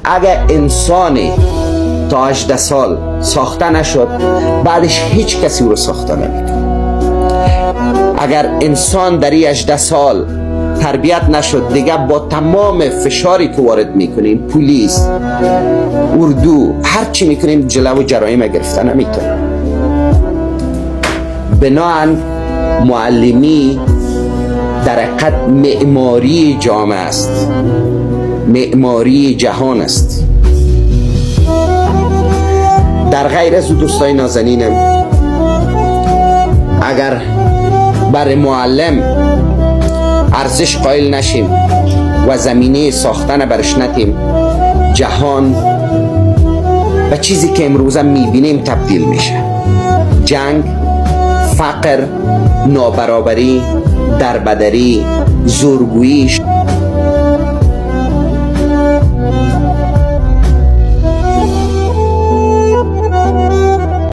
اگر انسانی تا 18 سال ساخته نشد، بعدش هیچ کسی او رو ساخته نمیکنه. اگر انسان در 18 سال تربیت نشد، دیگه با تمام فشاری که وارد میکنیم، پلیس، اردو، هر چی میکنیم جلو جرایم گرفته نمیتونه. بناهن معلمی در حقیقت معماری جامعه است، معماری جهان است. در غیر از دوستای نازنینم، اگر بر معلم ارزش قائل نشیم و زمینه ساختن برش ندیم، جهان به چیزی که امروزه میبینیم تبدیل میشه. جنگ، فقر، نابرابری، دربدری، زورگویی